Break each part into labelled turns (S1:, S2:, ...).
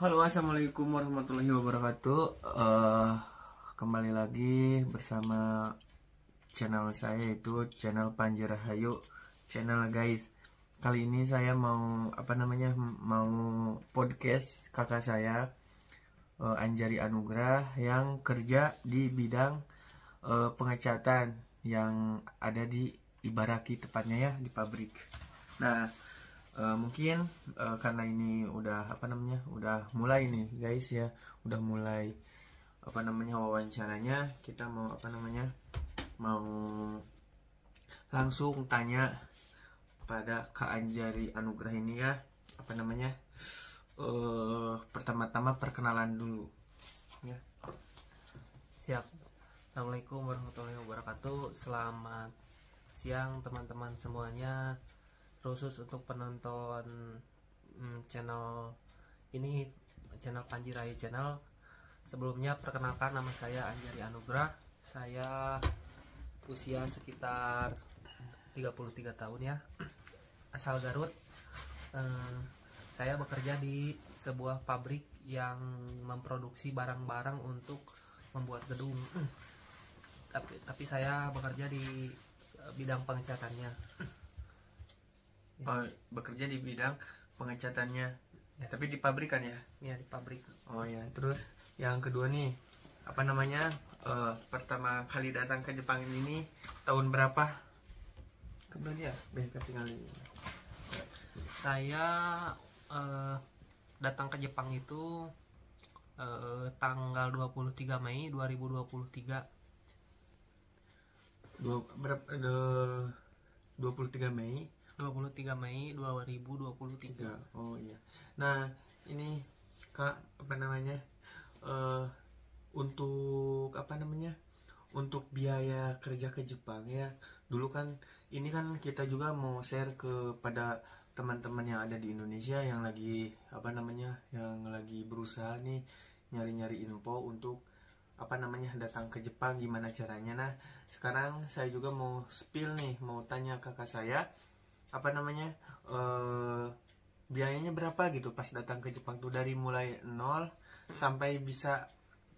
S1: Halo, assalamualaikum warahmatullahi wabarakatuh. Kembali lagi bersama channel saya, yaitu channel Panji Rahayu channel, guys. Kali ini saya mau mau podcast kakak saya, Anjari Anugrah, yang kerja di bidang pengecatan yang ada di Ibaraki, tepatnya ya, di pabrik. Nah, mungkin karena ini udah udah mulai nih, guys ya, udah mulai wawancaranya. Kita mau mau langsung tanya pada Kak Anjari Anugrah ini ya, pertama-tama perkenalan dulu ya.
S2: Siap. Assalamualaikum warahmatullahi wabarakatuh. Selamat siang teman-teman semuanya, khusus untuk penonton channel ini, channel Panji Rahayu channel. Sebelumnya perkenalkan, nama saya Anjari Anugrah. Saya usia sekitar 33 tahun ya, asal Garut. Saya bekerja di sebuah pabrik yang memproduksi barang-barang untuk membuat gedung. Tapi saya bekerja di bidang pengecatannya.
S1: Oh, bekerja di bidang pengecatannya ya. Tapi di pabrik kan ya?
S2: Ya, di pabrik.
S1: Oh ya. Terus yang kedua nih, pertama kali datang ke Jepang ini tahun berapa? Kemudian ya, tinggal ini.
S2: Saya datang ke Jepang itu tanggal 23 Mei 2023.
S1: 23 Mei
S2: 2023.
S1: Oh iya. Nah, ini Kak, untuk biaya kerja ke Jepang ya. Dulu kan ini kan kita juga mau share kepada teman-teman yang ada di Indonesia yang lagi yang lagi berusaha nih nyari-nyari info untuk datang ke Jepang, gimana caranya. Nah, sekarang saya juga mau spill nih, mau tanya kakak saya biayanya berapa gitu pas datang ke Jepang tuh, dari mulai nol sampai bisa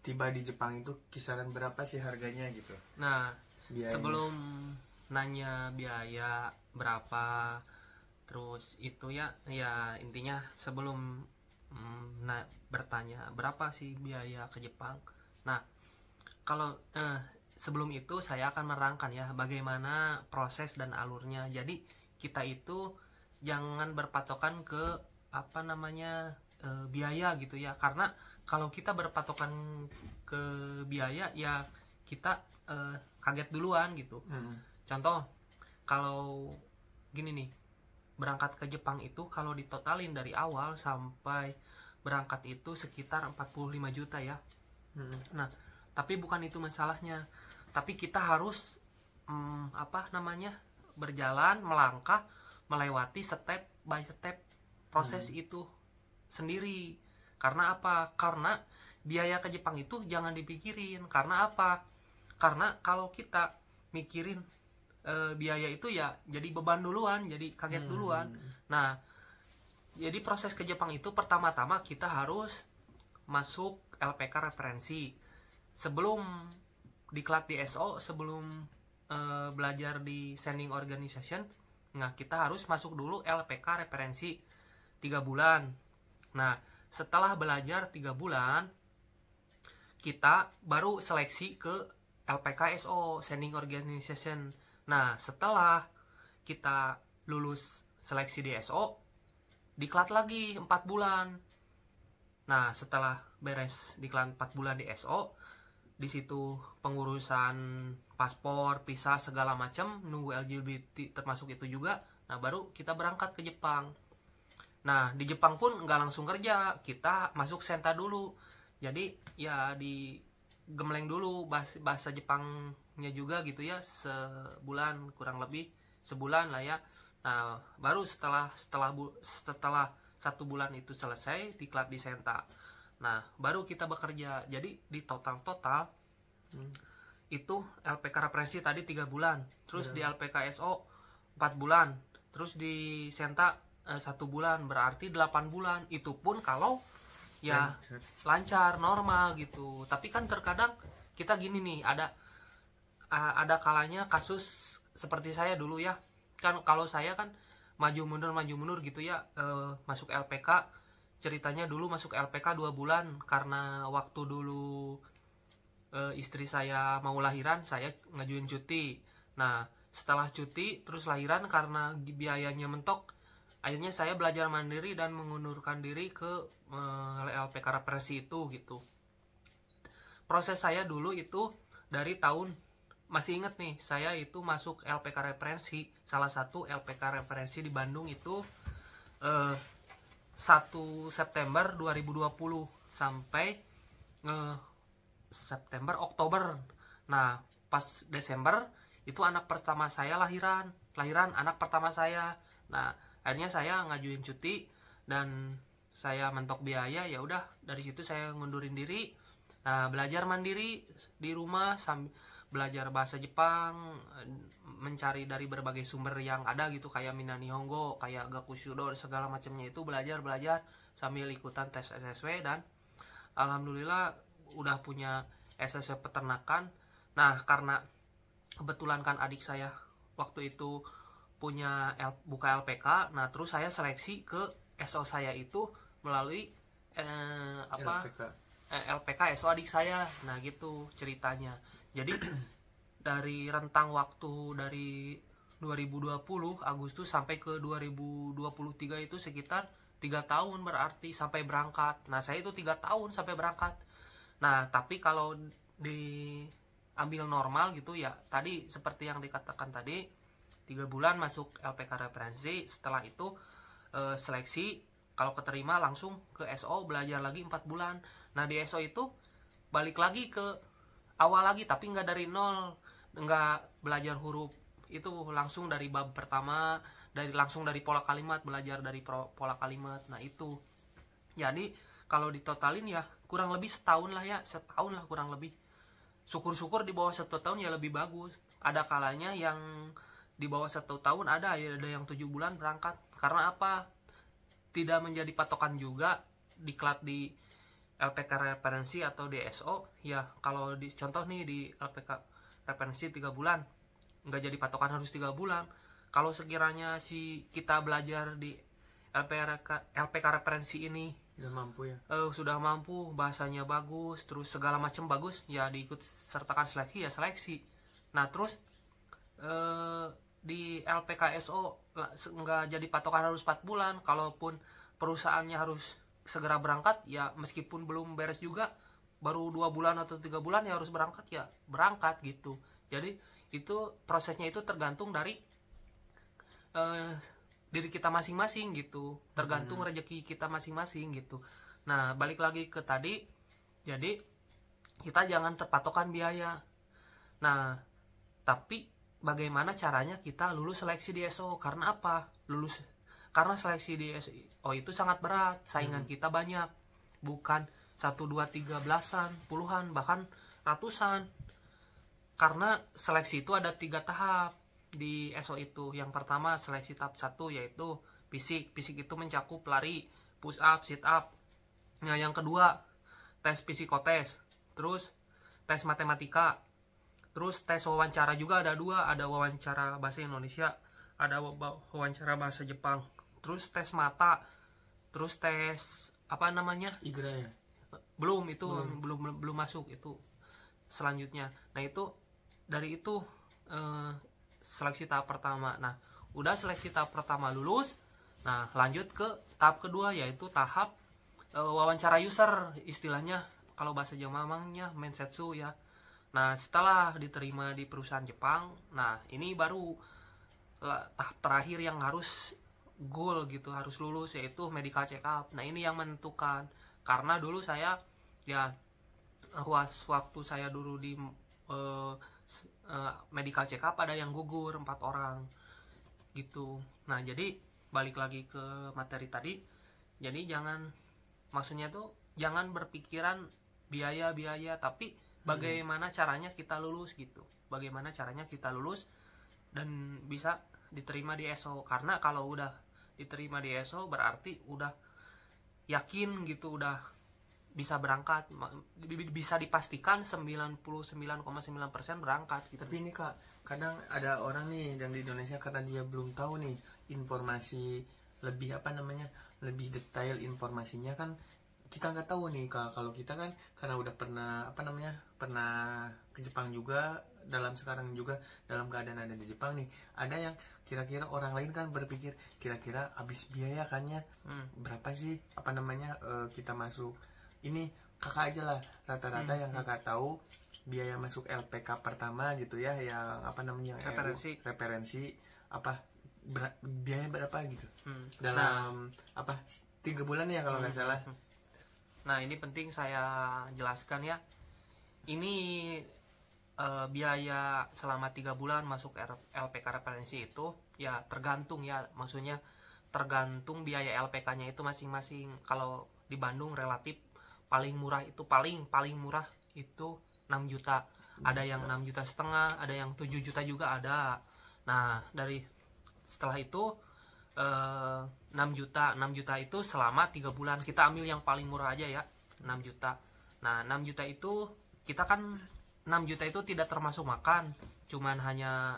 S1: tiba di Jepang itu kisaran berapa sih harganya gitu.
S2: Nah,
S1: biayanya.
S2: Sebelum nanya biaya berapa, terus itu ya intinya sebelum bertanya berapa sih biaya ke Jepang. Nah, kalau sebelum itu saya akan menerangkan ya bagaimana proses dan alurnya. Jadi kita itu jangan berpatokan ke biaya gitu ya, karena kalau kita berpatokan ke biaya ya kita kaget duluan gitu. Contoh, kalau gini nih, berangkat ke Jepang itu kalau ditotalin dari awal sampai berangkat itu sekitar 45 juta ya. Nah, tapi bukan itu masalahnya. Tapi kita harus berjalan, melangkah, melewati step by step proses itu sendiri. Karena apa? Karena biaya ke Jepang itu jangan dipikirin. Karena apa? Karena kalau kita mikirin biaya itu ya jadi beban duluan, jadi kaget duluan. Nah, jadi proses ke Jepang itu pertama-tama kita harus masuk LPK referensi. Sebelum diklat di SO, sebelum belajar di sending organization, nah kita harus masuk dulu LPK referensi 3 bulan. Nah, setelah belajar 3 bulan, kita baru seleksi ke LPK SO, sending organization. Nah, setelah kita lulus seleksi di SO, diklat lagi 4 bulan. Nah, setelah beres diklat 4 bulan di SO, di situ pengurusan paspor, visa, segala macam, nunggu LGBT termasuk itu juga. Nah, baru kita berangkat ke Jepang. Nah, di Jepang pun nggak langsung kerja, kita masuk senta dulu. Jadi ya di gemleng dulu bahasa Jepangnya juga gitu ya, sebulan, kurang lebih sebulan lah ya. Nah, baru setelah 1 bulan itu selesai, diklat di senta. Nah, baru kita bekerja. Jadi di total itu LPK referensi tadi 3 bulan, terus di LPK SO 4 bulan, terus di senta 1 bulan, berarti 8 bulan. Itu pun kalau ya lancar normal gitu. Tapi kan terkadang kita gini nih, ada kalanya kasus seperti saya dulu ya. Kan kalau saya kan maju mundur gitu ya, masuk LPK. Ceritanya dulu masuk LPK 2 bulan karena waktu dulu istri saya mau lahiran, saya ngajuin cuti. Nah, setelah cuti terus lahiran karena biayanya mentok, akhirnya saya belajar mandiri dan mengundurkan diri ke LPK referensi itu gitu. Proses saya dulu itu dari tahun, masih inget nih, saya itu masuk LPK referensi, salah satu LPK referensi di Bandung itu 1 September 2020 sampai September Oktober. Nah, pas Desember itu anak pertama saya lahiran anak pertama saya. Nah, akhirnya saya ngajuin cuti dan saya mentok biaya, ya udah dari situ saya ngundurin diri. Nah, belajar mandiri di rumah sambil belajar bahasa Jepang, mencari dari berbagai sumber yang ada gitu, kayak Minani Hongo, kayak Gakushudo, segala macamnya itu belajar sambil ikutan tes SSW, dan alhamdulillah udah punya SSW peternakan. Nah, karena kebetulan kan adik saya waktu itu buka LPK, nah terus saya seleksi ke SO saya itu melalui LPK SO adik saya. Nah gitu ceritanya. Jadi dari rentang waktu dari 2020 Agustus sampai ke 2023 itu sekitar 3 tahun berarti sampai berangkat. Nah saya itu 3 tahun sampai berangkat. Nah tapi kalau diambil normal gitu ya, tadi seperti yang dikatakan tadi, 3 bulan masuk LPK referensi, setelah itu seleksi, kalau keterima langsung ke SO, belajar lagi 4 bulan. Nah di SO itu balik lagi ke awal lagi, tapi nggak dari nol, nggak belajar huruf itu langsung dari bab pertama, langsung dari pola kalimat, belajar dari pola kalimat. Nah itu jadi kalau ditotalin ya kurang lebih setahun lah kurang lebih. Syukur-syukur di bawah 1 tahun ya lebih bagus. Ada kalanya yang di bawah 1 tahun ada yang 7 bulan berangkat. Karena apa? Tidak menjadi patokan juga diklat di LPK referensi atau DSO ya. Kalau contoh nih di LPK referensi 3 bulan, nggak jadi patokan harus 3 bulan. Kalau sekiranya kita belajar di LPK referensi ini sudah mampu, bahasanya bagus, terus segala macam bagus, ya diikut sertakan seleksi ya seleksi. Nah terus di LPKSO nggak jadi patokan harus 4 bulan. Kalaupun perusahaannya harus segera berangkat ya, meskipun belum beres juga, baru 2 bulan atau 3 bulan ya harus berangkat, ya berangkat gitu. Jadi itu prosesnya itu tergantung dari diri kita masing-masing gitu, tergantung rezeki kita masing-masing gitu. Nah balik lagi ke tadi, jadi kita jangan terpatokan biaya. Nah tapi bagaimana caranya kita lulus seleksi di SO? Karena apa? Karena seleksi di SO itu sangat berat, saingan kita banyak, bukan 1, 2, 3 belasan, puluhan, bahkan ratusan. Karena seleksi itu ada 3 tahap di SO itu. Yang pertama seleksi tahap 1 yaitu fisik. Fisik itu mencakup lari, push up, sit up. Nah yang kedua tes psikotes, terus tes matematika, terus tes wawancara juga ada 2, ada wawancara bahasa Indonesia, ada wawancara bahasa Jepang. Terus tes mata, terus tes IGRA ya? Belum, itu belum masuk, itu selanjutnya. Nah itu dari itu seleksi tahap pertama. Nah udah seleksi tahap pertama lulus, nah lanjut ke tahap kedua yaitu tahap wawancara user, istilahnya kalau bahasa Jepangnya mensetsu ya. Nah setelah diterima di perusahaan Jepang, nah ini baru tahap terakhir yang harus goal gitu, harus lulus, yaitu medical check up. Nah ini yang menentukan, karena dulu saya ya waktu saya dulu di medical check up ada yang gugur 4 orang gitu. Nah jadi balik lagi ke materi tadi, jadi maksudnya tuh jangan berpikiran biaya, tapi bagaimana caranya kita lulus gitu, bagaimana caranya kita lulus dan bisa diterima di SO. Karena kalau udah diterima di SO berarti udah yakin gitu, udah bisa berangkat, bisa dipastikan 99,9% berangkat gitu.
S1: Tapi ini Kak, kadang ada orang nih yang di Indonesia karena dia belum tahu nih informasi lebih lebih detail informasinya kan, kita nggak tahu nih Kak. Kalau kita kan karena udah pernah ke Jepang juga, sekarang juga dalam keadaan ada di Jepang nih, ada yang kira-kira orang lain kan berpikir kira-kira habis biaya kannya berapa sih kita masuk ini. Kakak aja lah rata-rata yang kakak tahu biaya masuk LPK pertama gitu ya, yang referensi biaya berapa gitu dalam 3 bulan ya kalau nggak salah.
S2: Nah ini penting saya jelaskan ya, ini biaya selama 3 bulan masuk LPK referensi itu ya tergantung ya, maksudnya tergantung biaya LPK-nya itu masing-masing. Kalau di Bandung relatif paling murah itu 6 juta, ada yang 6,5 juta, ada yang 7 juta juga ada. Nah setelah itu 6 juta itu selama 3 bulan. Kita ambil yang paling murah aja ya, 6 juta. Nah 6 juta itu kita kan 6 juta itu tidak termasuk makan, cuman hanya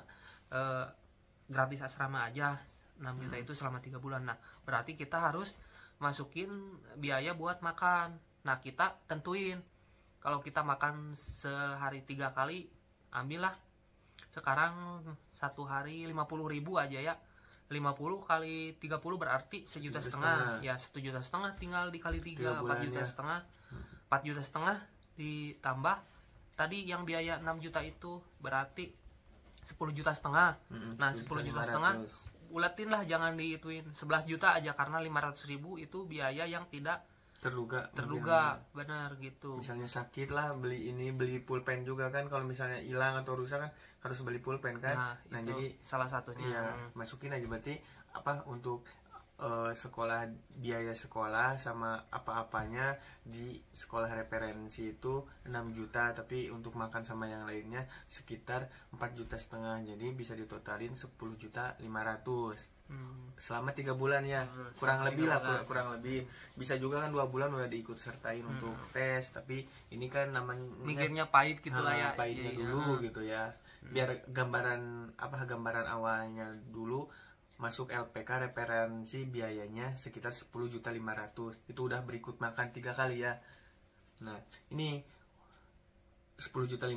S2: gratis asrama aja. 6 juta itu selama 3 bulan. Nah berarti kita harus masukin biaya buat makan. Nah kita tentuin, kalau kita makan sehari 3 kali, ambillah sekarang 1 hari 50.000 aja ya. 50 kali 30 berarti 1,5 juta ya. 1,5 juta tinggal dikali 3, 4,5 juta. 4,5 juta ditambah tadi yang biaya 6 juta itu berarti 10,5 juta. Nah 10,5 juta ulatin lah, jangan diituin 11 juta aja, karena 500.000 itu biaya yang tidak terduga benar gitu.
S1: Misalnya sakit lah, beli pulpen juga kan, kalau misalnya hilang atau rusak kan harus beli pulpen kan.
S2: Nah
S1: jadi
S2: salah satunya
S1: ya masukin aja berarti untuk sekolah, biaya sekolah sama apa-apanya di sekolah referensi itu 6 juta, tapi untuk makan sama yang lainnya sekitar 4,5 juta. Jadi bisa ditotalin 10,5 juta selama 3 bulan ya, kurang lebih. Bisa juga kan 2 bulan udah diikut sertain untuk tes, tapi ini kan namanya
S2: mikirnya pahit gitu lah ya,
S1: pahitnya dulu gitu ya, biar gambaran awalnya dulu. Masuk LPK referensi biayanya sekitar 10,5 juta, itu udah berikut makan 3 kali ya. Nah ini 10,5 juta.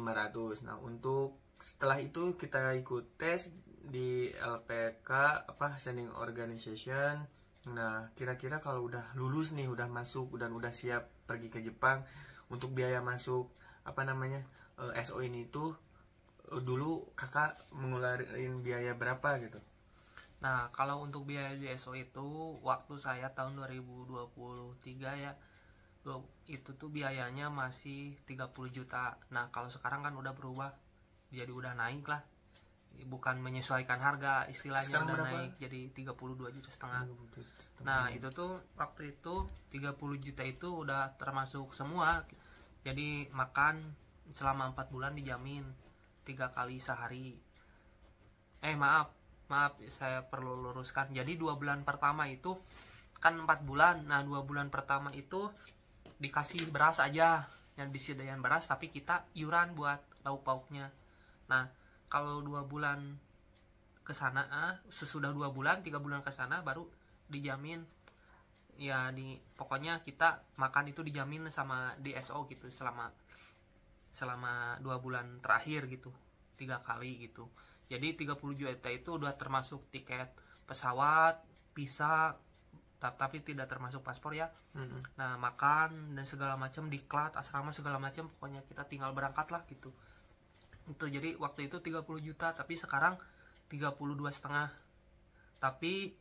S1: Nah untuk setelah itu kita ikut tes di LPK sending organization. Nah kira-kira kalau udah lulus nih, udah masuk dan udah siap pergi ke Jepang, untuk biaya masuk SO ini tuh dulu kakak mengeluarin biaya berapa gitu?
S2: Nah kalau untuk biaya di SO itu waktu saya tahun 2023 ya, itu tuh biayanya masih 30 juta. Nah kalau sekarang kan udah berubah, jadi udah naik lah, bukan menyesuaikan harga istilahnya. Sekarang udah berapa? Naik jadi 32,5 juta. Nah itu tuh waktu itu 30 juta itu udah termasuk semua, jadi makan selama 4 bulan dijamin 3 kali sehari. Maaf saya perlu luruskan, jadi 2 bulan pertama itu kan 4 bulan. Nah 2 bulan pertama itu dikasih beras aja, yang disediain beras, tapi kita iuran buat lauk pauknya. Nah kalau 2 bulan kesana, sesudah 2 bulan 3 bulan kesana baru dijamin ya, pokoknya kita makan itu dijamin sama DSO gitu selama 2 bulan terakhir gitu, 3 kali gitu. Jadi 30 juta itu udah termasuk tiket pesawat, visa, tapi tidak termasuk paspor ya. Nah makan dan segala macam, diklat, asrama segala macam, pokoknya kita tinggal berangkat lah gitu. Itu jadi waktu itu 30 juta, tapi sekarang 32,5. Tapi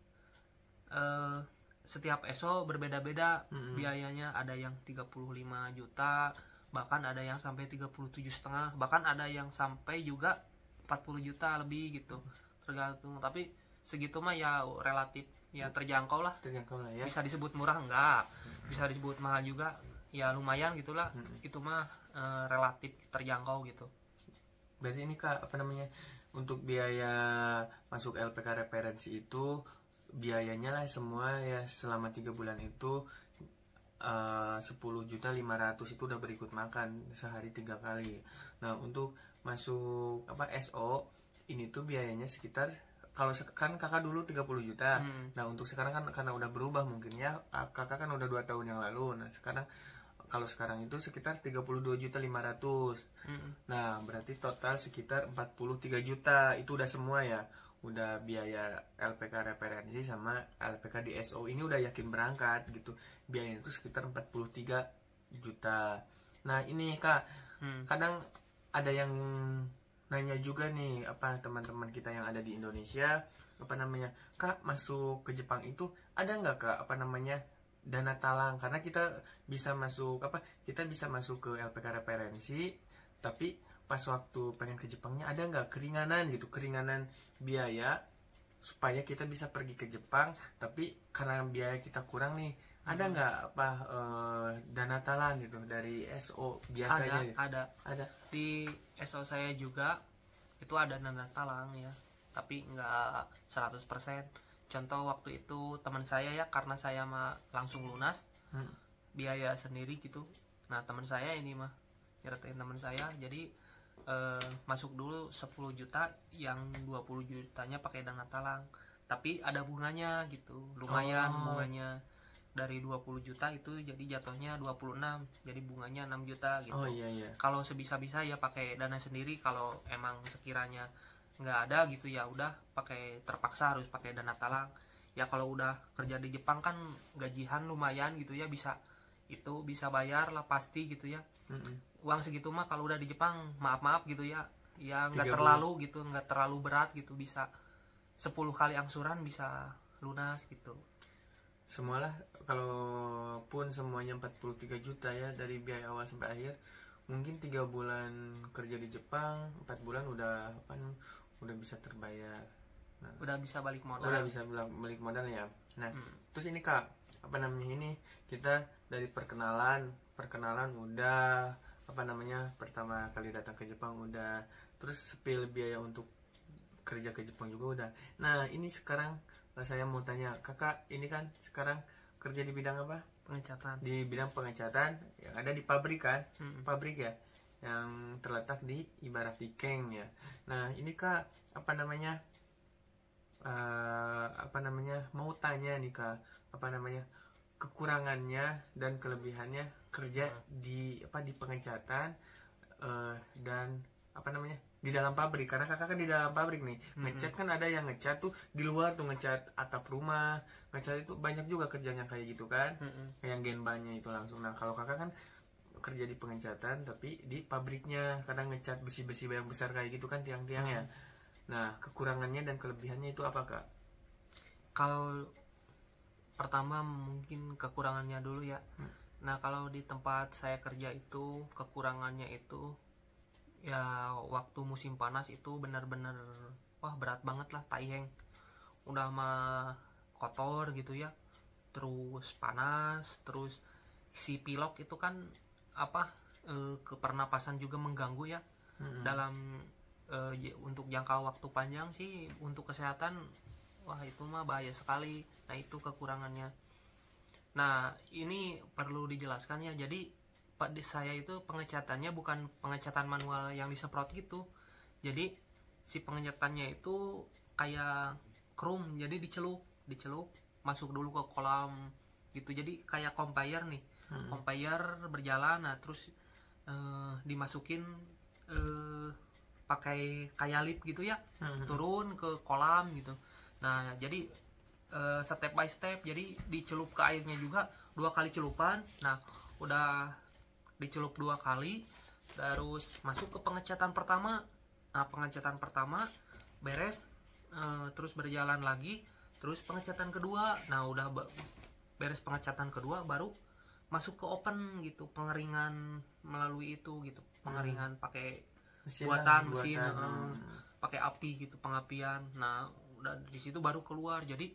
S2: setiap ESO berbeda-beda biayanya, ada yang 35 juta, bahkan ada yang sampai 37,5, bahkan ada yang sampai juga 40 juta lebih gitu, tergantung. Tapi segitu mah ya relatif ya terjangkau lah ya. Bisa disebut murah enggak, bisa disebut mahal juga ya, lumayan gitulah. Itu mah relatif terjangkau gitu.
S1: Berarti ini Kak untuk biaya masuk LPK referensi itu biayanya lah semua ya selama 3 bulan itu 10.500.000 itu udah berikut makan sehari 3 kali. Nah untuk masuk SO ini tuh biayanya sekitar, kalau kan kakak dulu 30 juta. Nah untuk sekarang kan karena udah berubah mungkin ya, kakak kan udah 2 tahun yang lalu. Nah sekarang kalau sekarang itu sekitar 32.500.000. Nah berarti total sekitar 43 juta. Itu udah semua ya, udah biaya LPK referensi sama LPK di SO. Ini udah yakin berangkat gitu, biayanya itu sekitar 43 juta. Nah ini kak, kadang ada yang nanya juga nih, teman-teman kita yang ada di Indonesia, kak masuk ke Jepang itu ada nggak kak dana talang, karena kita bisa masuk ke LPK referensi, tapi pas waktu pengen ke Jepangnya ada nggak keringanan biaya supaya kita bisa pergi ke Jepang, tapi karena biaya kita kurang nih, ada nggak dana talang gitu dari SO biasanya?
S2: Ada di SO saya juga itu ada dana talang ya, tapi nggak 100%. Contoh waktu itu teman saya ya, karena saya mah langsung lunas biaya sendiri gitu. Nah teman saya ini mah nyeritain teman saya, jadi masuk dulu 10 juta, yang 20 jutanya pakai dana talang, tapi ada bunganya gitu, lumayan. Bunganya dari 20 juta itu jadi jatuhnya 26, jadi bunganya 6 juta gitu.
S1: Iya.
S2: Kalau sebisa-bisa ya pakai dana sendiri, kalau emang sekiranya nggak ada gitu ya udah terpaksa harus pakai dana talang. Ya kalau udah kerja di Jepang kan gajian lumayan gitu ya, bisa bayar lah pasti gitu ya. Uang segitu mah kalau udah di Jepang maaf gitu ya nggak terlalu berat gitu, bisa 10 kali angsuran bisa lunas gitu.
S1: Semualah, kalaupun semuanya 43 juta ya dari biaya awal sampai akhir, mungkin 3 bulan kerja di Jepang, 4 bulan udah bisa terbayar. Nah,
S2: udah bisa balik modal.
S1: Ya. Nah, terus ini kak, ini kita dari perkenalan udah, pertama kali datang ke Jepang udah, terus spill biaya untuk kerja ke Jepang juga udah. Nah ini sekarang saya mau tanya kakak, ini kan sekarang kerja di bidang apa?
S2: Pengecatan.
S1: Di bidang pengecatan yang ada di pabrik kan? Pabrik ya, yang terletak di Ibaraki-ken ya. Nah ini kak, mau tanya nih kak, kekurangannya dan kelebihannya kerja di pengecatan dan di dalam pabrik, karena kakak kan di dalam pabrik nih. Ngecat kan ada yang ngecat tuh di luar tuh, ngecat atap rumah, ngecat itu banyak juga kerjanya kayak gitu kan, yang genbanya itu langsung. Nah kalau kakak kan kerja di pengecatan tapi di pabriknya, kadang ngecat besi-besi yang besar kayak gitu kan, tiang-tiangnya. Nah kekurangannya dan kelebihannya itu apa kak?
S2: Kalau pertama mungkin kekurangannya dulu ya. Nah kalau di tempat saya kerja itu kekurangannya itu ya waktu musim panas itu benar-benar berat banget lah, taiheng udah mah kotor gitu ya, terus panas, terus si pilok itu kan kepernapasan juga mengganggu ya. Dalam untuk jangka waktu panjang sih untuk kesehatan itu mah bahaya sekali. Nah itu kekurangannya. Nah ini perlu dijelaskan ya, jadi di saya itu pengecatannya bukan pengecatan manual yang disemprot gitu, jadi si pengecatannya itu kayak krum, jadi dicelup masuk dulu ke kolam gitu, jadi kayak conveyor nih, conveyor berjalan. Nah terus dimasukin pakai kayak lift gitu ya, turun ke kolam gitu. Nah jadi step by step, jadi dicelup ke airnya juga 2 kali celupan. Nah udah dicelup 2 kali, terus masuk ke pengecatan pertama. Nah pengecatan pertama beres, terus berjalan lagi, terus pengecatan kedua. Nah udah beres pengecatan kedua baru masuk ke open gitu, pengeringan melalui itu gitu, pengeringan pakai buatan mesin, pakai api gitu, pengapian. Nah udah di situ baru keluar. Jadi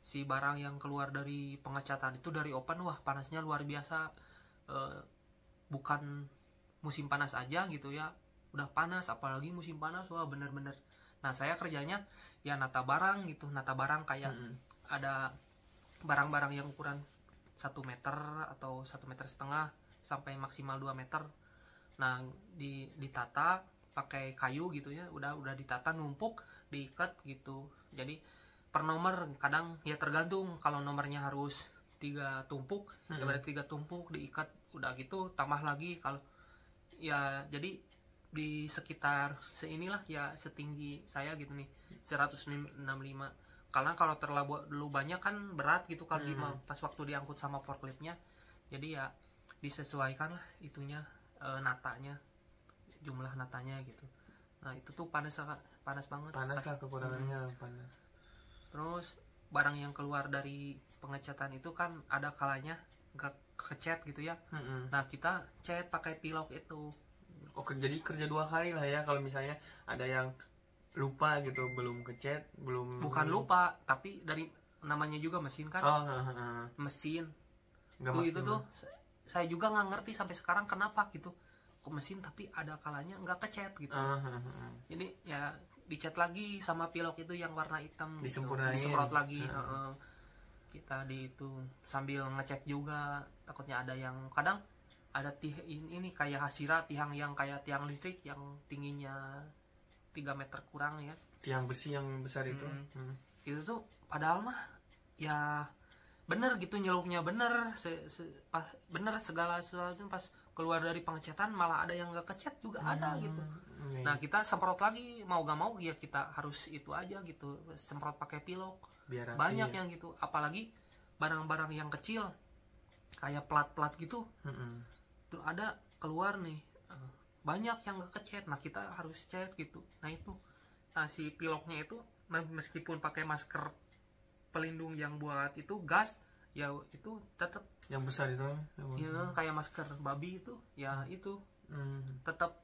S2: si barang yang keluar dari pengecatan itu dari open, panasnya luar biasa. Bukan musim panas aja gitu ya, udah panas, apalagi musim panas, bener-bener. Nah saya kerjanya ya nata barang gitu, kayak ada barang-barang yang ukuran 1 meter atau 1,5 meter sampai maksimal 2 meter. Nah ditata pakai kayu gitu ya, udah ditata numpuk, diikat gitu. Jadi per nomor kadang ya tergantung, kalau nomornya harus 3 tumpuk ya berarti 3 tumpuk diikat, udah gitu tambah lagi kalau ya. Jadi di sekitar seinilah ya, setinggi saya gitu nih 165. Karena kalau terlalu banyak kan berat gitu kalau pas waktu diangkut sama forkliftnya. Jadi ya disesuaikan lah itunya, natanya, jumlah natanya gitu. Nah itu tuh panas banget.
S1: Panas lah kekurangannya, panas.
S2: Terus barang yang keluar dari pengecatan itu kan ada kalanya nggak kecat gitu ya. Nah kita cat pakai pilok itu.
S1: Oh, jadi kerja 2 kali lah ya, kalau misalnya ada yang lupa gitu, belum kecat, belum.
S2: Bukan lupa, tapi dari namanya juga mesin kan. Mesin itu tuh saya juga nggak ngerti sampai sekarang kenapa gitu, kok mesin tapi ada kalanya nggak kecat gitu. Jadi ya dicat lagi sama pilok itu yang warna hitam,
S1: disempurnain,
S2: disemprot lagi. Kita di itu sambil ngecek juga, takutnya ada yang kadang ada ini kayak hasira, tiang yang kayak tiang listrik yang tingginya 3 meter kurang ya,
S1: tiang besi yang besar itu.
S2: Itu tuh padahal mah ya bener gitu, nyeluknya bener, bener segala sesuatu, pas keluar dari pengecatan malah ada yang nggak kecat juga ada gitu. Nah kita semprot lagi, mau gak mau ya kita harus itu aja gitu, semprot pakai pilok.
S1: Biar
S2: banyak yang gitu, apalagi barang-barang yang kecil kayak plat-plat gitu. Tuh ada keluar nih banyak yang nggak kecat, nah kita harus cat gitu. Nah itu si piloknya itu meskipun pakai masker pelindung yang buat itu gas ya, itu tetap
S1: yang besar itu
S2: ya, kayak masker babi itu ya, itu tetap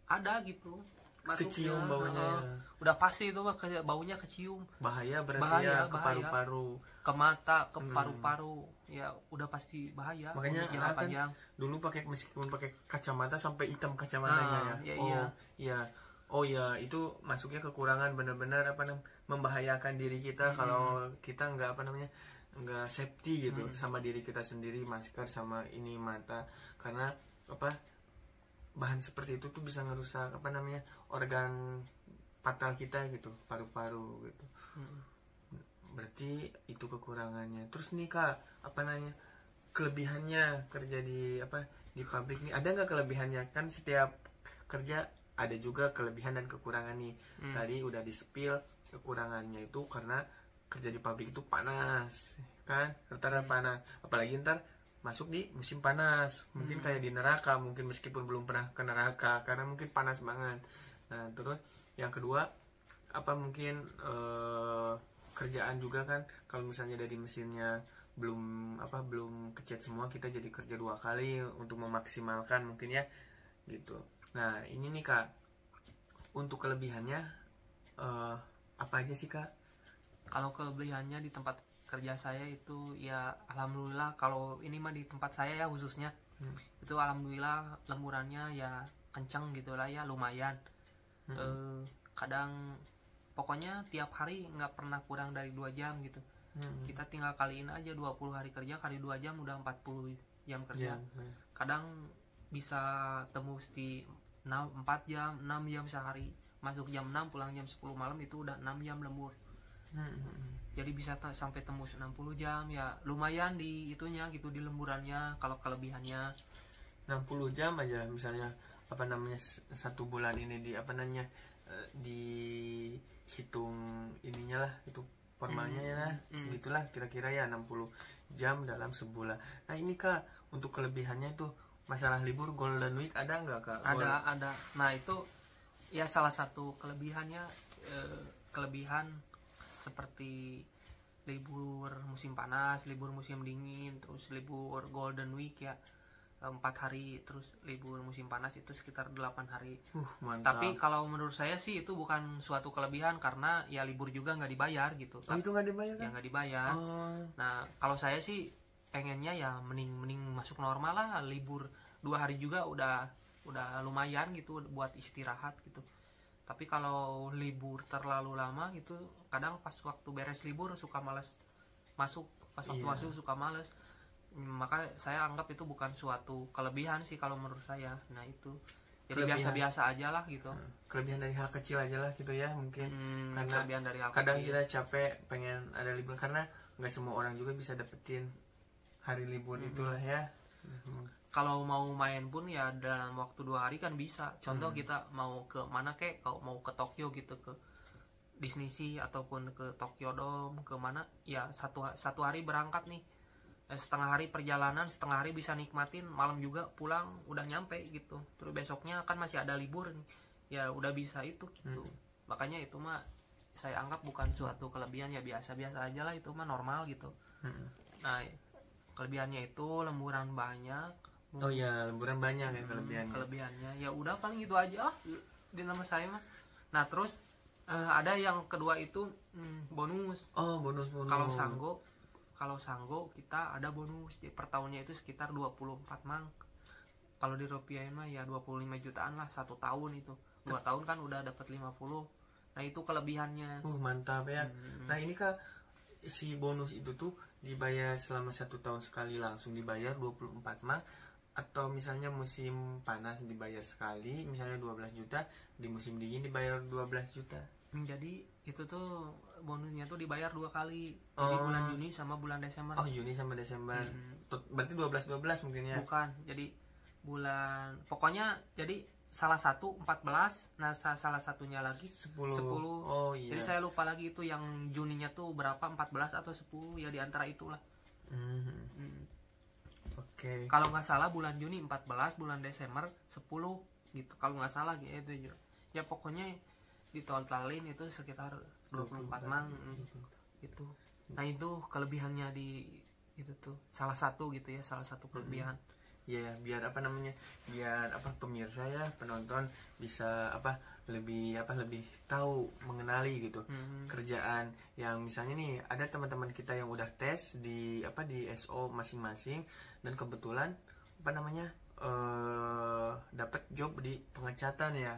S2: ada gitu,
S1: kecium baunya.
S2: Udah pasti itu mah baunya kecium,
S1: bahaya berarti ya, ke paru-paru,
S2: ke mata, ke paru-paru ya, udah pasti bahaya.
S1: Makanya kan dulu meskipun pakai kacamata sampai hitam kacamatanya Oh iya, itu masuknya kekurangan, benar-benar membahayakan diri kita kalau kita nggak safety gitu sama diri kita sendiri, masker sama ini mata. Karena bahan seperti itu tuh bisa ngerusak organ fatal kita gitu, paru-paru gitu. Berarti itu kekurangannya. Terus nih Kak, kelebihannya kerja di pabrik nih, ada nggak kelebihannya? Kan setiap kerja ada juga kelebihan dan kekurangan nih. Tadi udah di-spill kekurangannya itu karena kerja di pabrik itu panas kan, rata-rata panas, apalagi ntar masuk di musim panas, mungkin kayak di neraka, mungkin meskipun belum pernah ke neraka karena mungkin panas banget. Nah terus yang kedua mungkin kerjaan juga kan, kalau misalnya dari mesinnya belum kecat semua, kita jadi kerja 2 kali untuk memaksimalkan mungkin ya gitu. Nah ini nih Kak, untuk kelebihannya apa aja sih Kak?
S2: Kalau kelebihannya di tempat kerja saya itu ya alhamdulillah, kalau ini mah di tempat saya ya khususnya itu alhamdulillah lemburannya ya kencang gitu lah ya, lumayan. Kadang pokoknya tiap hari nggak pernah kurang dari 2 jam gitu. Kita tinggal kaliin aja 20 hari kerja kali 2 jam udah 40 jam kerja. Kadang bisa tembus di 4 jam, 6 jam sehari. Masuk jam 6, pulang jam 10 malam, itu udah 6 jam lembur. Jadi bisa sampai tembus 60 jam ya, lumayan di itunya gitu, di lemburannya. Kalau kelebihannya
S1: 60 jam aja misalnya 1 bulan ini dihitung ininya lah, itu formalnya ya lah, segitulah kira-kira ya 60 jam dalam sebulan. Nah ini Kak, untuk kelebihannya itu masalah libur Golden Week ada nggak Kak?
S2: Ada. Nah itu ya salah satu kelebihannya, kelebihan seperti libur musim panas, libur musim dingin, terus libur Golden Week ya 4 hari, terus libur musim panas itu sekitar 8 hari.
S1: Mantap.
S2: Tapi kalau menurut saya sih itu bukan suatu kelebihan, karena ya libur juga nggak dibayar gitu.
S1: Itu nggak dibayar kan?
S2: Ya nggak dibayar. Nah kalau saya sih pengennya ya mending masuk normal lah, libur 2 hari juga udah lumayan gitu buat istirahat gitu. Tapi kalau libur terlalu lama gitu, kadang pas waktu beres libur suka malas masuk, pas waktu masuk suka malas. Maka saya anggap itu bukan suatu kelebihan sih kalau menurut saya. Nah itu jadi
S1: Kelebihan.
S2: biasa-biasa aja lah gitu.
S1: Kelebihan dari hal kecil aja lah gitu ya mungkin. Karena
S2: Kelebihan dari hal
S1: kadang
S2: kecil.
S1: kita capek pengen ada libur, karena nggak semua orang juga bisa dapetin hari libur itulah ya.
S2: Kalau mau main pun ya dalam waktu 2 hari kan bisa. Contoh kita mau ke mana kek, kalau mau ke Tokyo gitu, ke Disney Sea ataupun ke Tokyo Dome, ke mana ya satu hari berangkat nih. Setengah hari perjalanan, setengah hari bisa nikmatin, malam juga pulang udah nyampe gitu. Terus besoknya kan masih ada libur nih, ya udah bisa itu gitu. Makanya itu mah saya anggap bukan suatu kelebihan, ya biasa-biasa aja lah, itu mah normal gitu. Nah kelebihannya itu lemburan banyak.
S1: Oh ya, lemburan banyak ya kelebihannya.
S2: Kelebihannya ya udah paling itu aja lah di nama saya mah. Nah terus ada yang kedua itu bonus.
S1: Oh bonus.
S2: Kalau Sanggo kita ada bonus per tahunnya itu sekitar 24 mang. Kalau di rupiah mah ya 25 jutaan lah 1 tahun itu. 2 tahun kan udah dapat 50. Nah itu kelebihannya.
S1: Mantap ya. Nah ini Kak, si bonus itu tuh dibayar selama 1 tahun sekali langsung dibayar 24 mang, atau misalnya musim panas dibayar sekali misalnya 12 juta, di musim dingin dibayar 12 juta.
S2: Jadi itu tuh bonusnya tuh dibayar 2 kali. Jadi bulan Juni sama bulan Desember.
S1: Oh Juni sama Desember. Berarti 12 mungkin ya.
S2: Bukan. Jadi bulan pokoknya jadi salah satu 14, nah salah satunya lagi 10.
S1: Oh iya.
S2: Jadi saya lupa lagi itu yang Juninya tuh berapa, 14 atau 10 ya, di antara itulah.
S1: Oke.
S2: Kalau nggak salah bulan Juni 14, bulan Desember 10 gitu. Kalau nggak salah gitu ya pokoknya ditotalin itu sekitar 24 mang itu. Nah itu kelebihannya di itu tuh salah satu gitu ya, salah satu kelebihan.
S1: Ya biar biar pemirsa ya, penonton bisa lebih tahu, mengenali gitu kerjaan yang misalnya nih ada teman-teman kita yang udah tes di SO masing-masing dan kebetulan dapat job di pengecatan ya,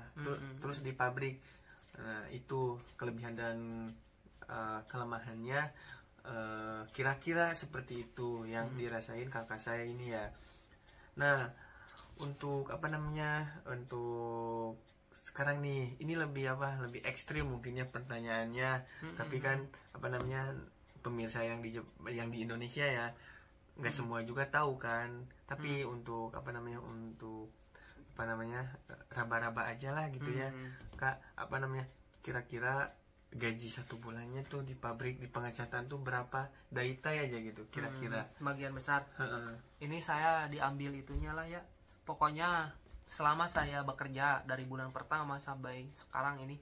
S1: terus di pabrik. Nah itu kelebihan dan kelemahannya kira-kira seperti itu yang dirasain kakak saya ini ya. Nah untuk untuk sekarang nih ini lebih ekstrim mungkin ya pertanyaannya. Tapi kan pemirsa yang di Indonesia ya nggak semua juga tahu kan. Tapi untuk untuk raba-raba aja lah gitu ya Kak. Kira-kira gaji 1 bulannya tuh di pabrik di pengecatan tuh berapa daitai aja gitu kira-kira?
S2: Sebagian besar. Ini saya diambil itunya lah ya. Pokoknya selama saya bekerja dari bulan pertama sampai sekarang ini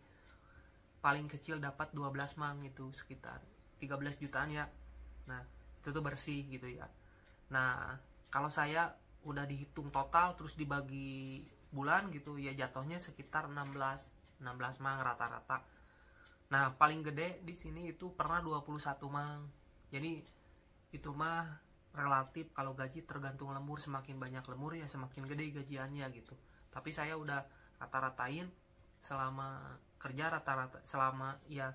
S2: paling kecil dapat 12 mang, itu sekitar 13 jutaan ya. Nah itu tuh bersih gitu ya. Nah kalau saya udah dihitung total terus dibagi bulan gitu ya, jatuhnya sekitar 16 mang rata-rata. Nah paling gede di sini itu pernah 21 mang. Jadi itu mah relatif, kalau gaji tergantung lembur, semakin banyak lembur ya semakin gede gajiannya gitu. Tapi saya udah rata-ratain selama kerja, rata-rata selama ya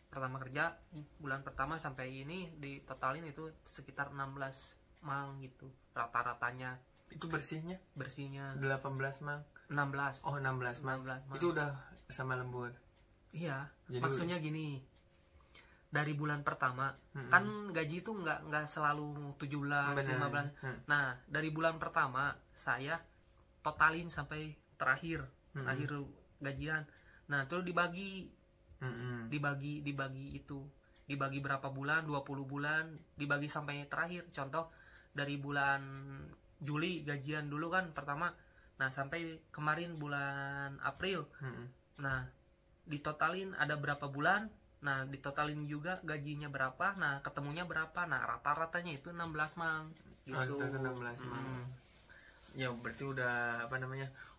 S2: pertama kerja bulan pertama sampai ini ditotalin itu sekitar 16 mang gitu rata-ratanya.
S1: Itu bersihnya
S2: 18
S1: mang.
S2: 16.
S1: Oh 16 mang. Itu udah sama lembur.
S2: Iya.
S1: Jadi
S2: maksudnya gini, dari bulan pertama kan gaji itu nggak selalu 17 15. Nah dari bulan pertama saya totalin sampai terakhir gajian. Nah terus dibagi itu, dibagi berapa bulan, 20 bulan, dibagi sampai terakhir. Contoh dari bulan Juli gajian dulu kan pertama, nah sampai kemarin bulan April. Nah ditotalin ada berapa bulan, nah ditotalin juga gajinya berapa, nah ketemunya berapa, nah rata-ratanya itu 16 mang gitu.
S1: 16 mang. Ya berarti udah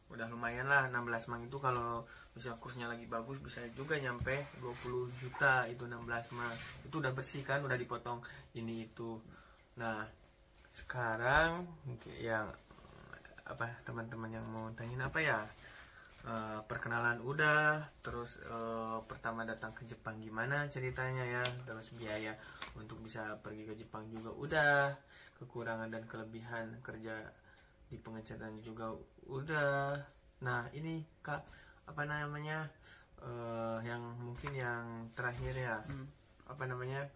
S1: udah lumayan lah 16 mang itu. Kalau misalnya kursnya lagi bagus bisa juga nyampe 20 juta itu 16 mang. Itu udah bersih kan, udah dipotong ini itu. Nah sekarang yang teman-teman yang mau tanyain perkenalan udah, terus pertama datang ke Jepang gimana ceritanya ya, terus biaya untuk bisa pergi ke Jepang juga udah, kekurangan dan kelebihan kerja di pengecatan juga udah. Nah ini Kak, apa namanya, yang mungkin yang terakhir ya, apa namanya,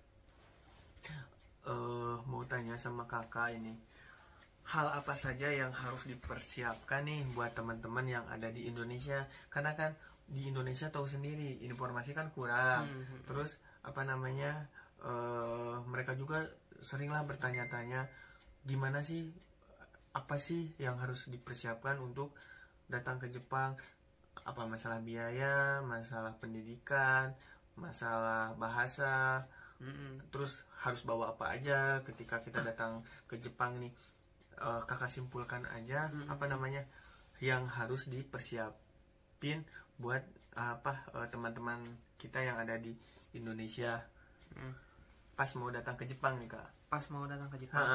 S1: mau tanya sama Kakak ini, hal apa saja yang harus dipersiapkan nih buat teman-teman yang ada di Indonesia, karena kan di Indonesia tahu sendiri informasi kan kurang. Terus apa namanya, mereka juga seringlah bertanya-tanya gimana sih, apa sih yang harus dipersiapkan untuk datang ke Jepang, apa masalah biaya, masalah pendidikan, masalah bahasa, terus harus bawa apa aja ketika kita datang ke Jepang nih. Kakak simpulkan aja apa namanya yang harus dipersiapin buat teman-teman kita yang ada di Indonesia pas mau datang ke Jepang nih Kak.
S2: Pas mau datang ke Jepang.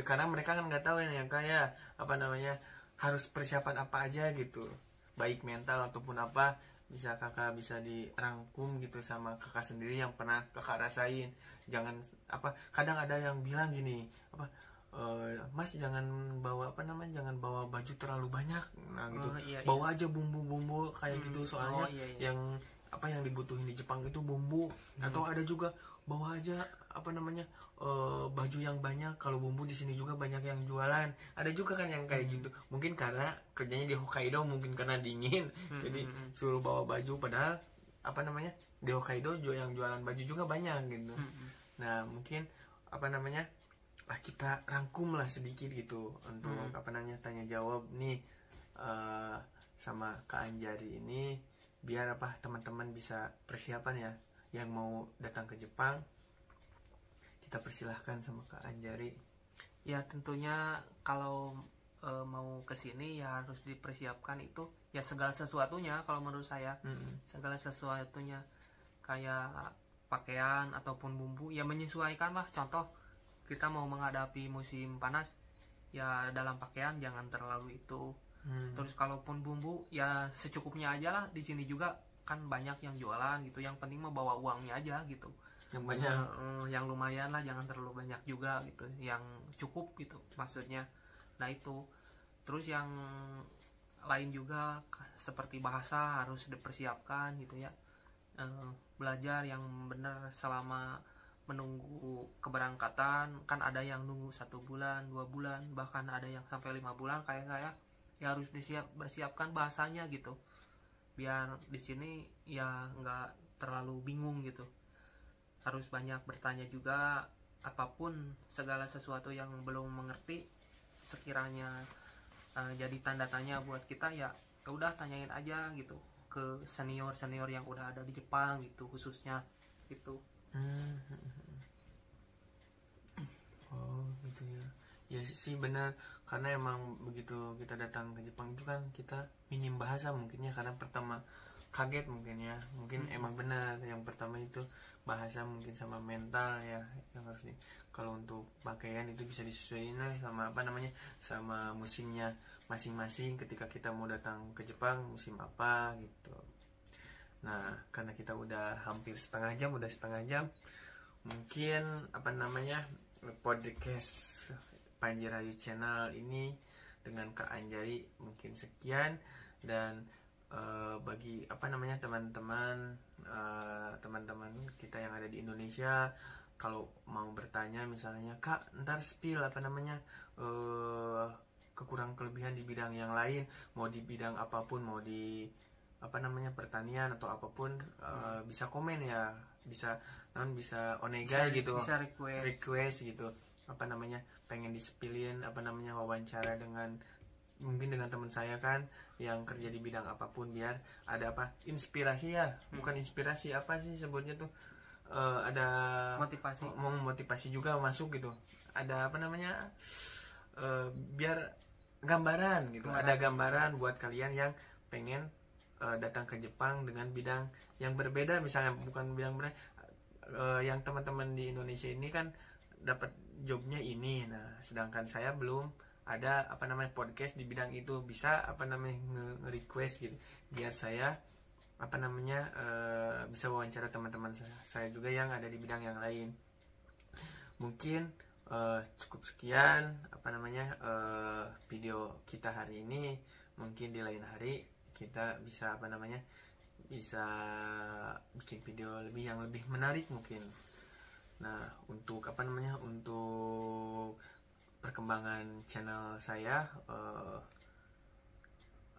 S1: Karena mereka kan nggak tahu ya Kak ya, apa namanya, harus persiapan apa aja gitu, baik mental ataupun apa, bisa Kakak bisa dirangkum gitu sama Kakak sendiri yang pernah Kakak rasain. Jangan apa, kadang ada yang bilang gini, apa, Mas jangan bawa apa namanya, jangan bawa baju terlalu banyak, nah gitu, bawa aja bumbu-bumbu kayak gitu, soalnya yang apa yang dibutuhin di Jepang itu bumbu. Atau ada juga bawa aja apa namanya, baju yang banyak, kalau bumbu di sini juga banyak yang jualan, ada juga kan yang kayak gitu. Mungkin karena kerjanya di Hokkaido, mungkin karena dingin, jadi suruh bawa baju, padahal apa namanya di Hokkaido yang jualan baju juga banyak gitu. Nah mungkin apa namanya, kita rangkum lah sedikit gitu untuk apa namanya tanya jawab nih sama Kak Anjari ini, biar apa teman-teman bisa persiapan ya yang mau datang ke Jepang. Kita persilahkan sama Kak Anjari.
S2: Ya tentunya kalau mau ke sini ya harus dipersiapkan itu ya segala sesuatunya, kalau menurut saya segala sesuatunya, kayak pakaian ataupun bumbu ya menyesuaikan lah. Contoh kita mau menghadapi musim panas ya dalam pakaian jangan terlalu itu. Terus kalaupun bumbu ya secukupnya aja lah, di sini juga kan banyak yang jualan gitu, yang penting mah bawa uangnya aja gitu,
S1: yang banyak,
S2: yang lumayan lah, jangan terlalu banyak juga gitu, yang cukup gitu maksudnya. Nah itu, terus yang lain juga seperti bahasa harus dipersiapkan gitu ya, belajar yang benar selama menunggu keberangkatan. Kan ada yang nunggu 1 bulan, 2 bulan, bahkan ada yang sampai 5 bulan kayak saya. Ya harus bersiapkan bahasanya gitu, biar di sini ya nggak terlalu bingung gitu. Harus banyak bertanya juga, apapun segala sesuatu yang belum mengerti, sekiranya jadi tanda tanya buat kita ya udah tanyain aja gitu ke senior yang udah ada di Jepang gitu khususnya gitu.
S1: Oh gitu ya. Ya sih benar, karena emang begitu kita datang ke Jepang itu kan kita minim bahasa mungkin ya, karena pertama kaget mungkin ya, mungkin emang benar yang pertama itu bahasa mungkin sama mental ya yang harus kalau untuk pakaian itu bisa disesuaikan lah sama apa namanya, sama musimnya masing-masing ketika kita mau datang ke Jepang musim apa gitu. Nah karena kita udah hampir setengah jam, mungkin apa namanya podcast Panji Rahayu Channel ini dengan Kak Anjari mungkin sekian. Dan bagi apa namanya teman-teman kita yang ada di Indonesia, kalau mau bertanya misalnya, Kak ntar spill apa namanya kekurangan kelebihan di bidang yang lain, mau di bidang apapun, mau di apa namanya pertanian atau apapun, bisa komen ya, bisa onegai gitu,
S2: bisa
S1: request gitu, apa namanya pengen disepilin apa namanya wawancara dengan mungkin dengan teman saya kan yang kerja di bidang apapun, biar ada apa inspirasi ya, bukan inspirasi apa sih sebutnya tuh, ada motivasi juga masuk gitu, ada apa namanya biar gambaran gitu, ada gambaran buat kalian yang pengen datang ke Jepang dengan bidang yang berbeda, misalnya bukan bidang yang teman-teman di Indonesia ini kan dapat jobnya ini, nah sedangkan saya belum ada apa namanya podcast di bidang itu, bisa apa namanya nge-request gitu biar saya apa namanya bisa wawancara teman-teman saya juga yang ada di bidang yang lain. Mungkin cukup sekian apa namanya video kita hari ini. Mungkin di lain hari kita bisa apa namanya bisa bikin video yang lebih menarik mungkin. Nah, untuk apa namanya untuk perkembangan channel saya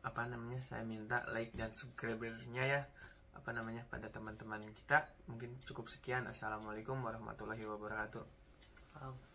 S1: apa namanya saya minta like dan subscribernya ya apa namanya pada teman-teman kita. Mungkin cukup sekian. Assalamualaikum warahmatullahi wabarakatuh.